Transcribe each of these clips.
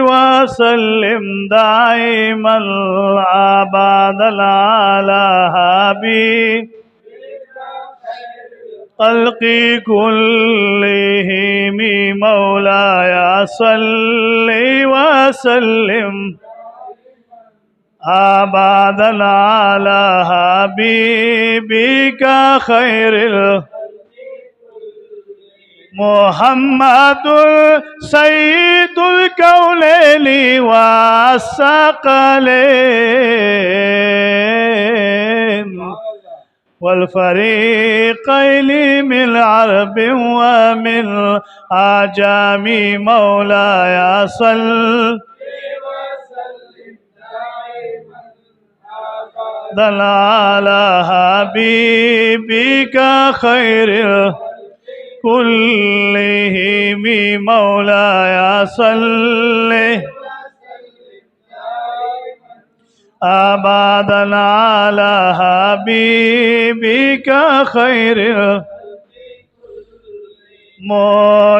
وسلم دائما أبدا على حبيب خلق كلهم مولاي صل وسلم أبدا على حبيبك خير محمد سيد الكونين والثقلين والفريقين من عرب ومن عجم مولاي صل على حبيبك خير كلهم مولاي صل أبدا على حبيبك خير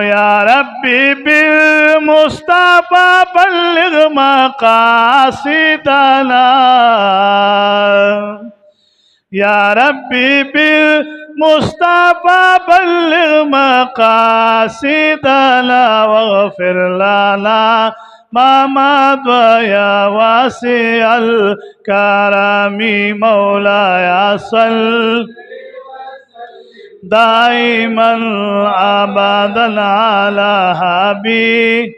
يا ربي بالمصطفى بلغ مقاصدنا يا ربي بالمصطفى بلغ مقاصدنا واغفر لنا ما مضى يا واسع الكرم مولاي صل دائما أبدا على حبيب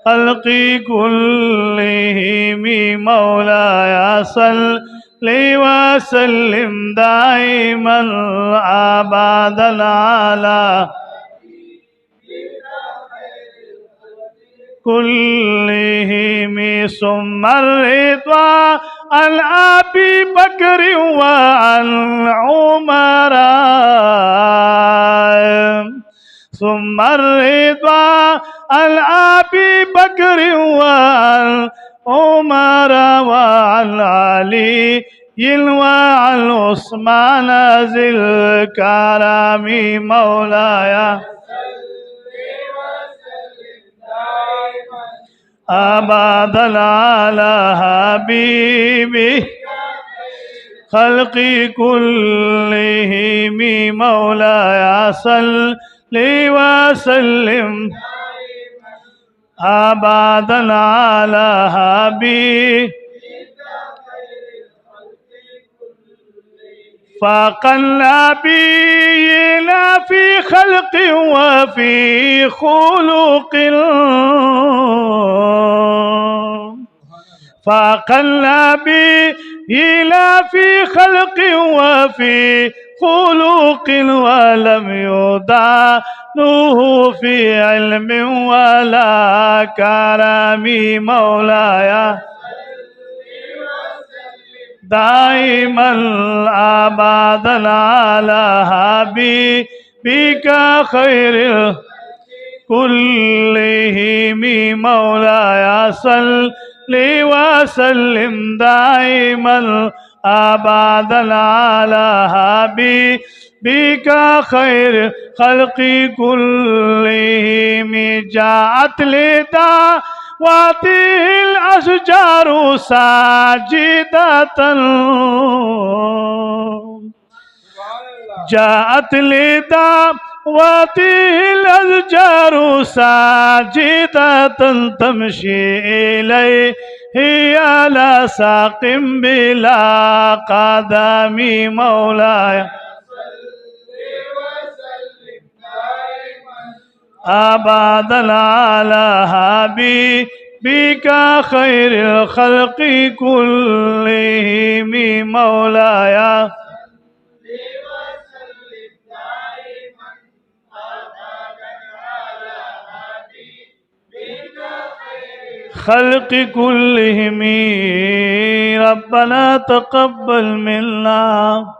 خلق كلهم مولاي صل وسلم دائما أبدا على كلهم ثم الرضا عن أبي بكر وعن عمر ثم الرضا عن أبي بكر وعن عمر وعن علي وعن عثمان ذي الكرم مولاي أبدا على حبيبي خلق كلهم مولاي صل وسلم أبدا على حبيبي فاق النبيين في خلق وفي خلق فاق النبيين في خلق وفي خلق ولم يدانه في علم ولا كرم مولاي دائما أبدا على حبيبك خير كلهم مولاي صل وسلم دائما أبدا على حبيبك خير خلق كلهم جاءت لدعوته الأشجار ساجدة جاءت لدعوته الأشجار ساجدة تمشي إليه على ساق بلا قدم مولاي أبدا على حبيبك خير الخلق كلهم مولاي خلق كلهم ربنا تقبل منا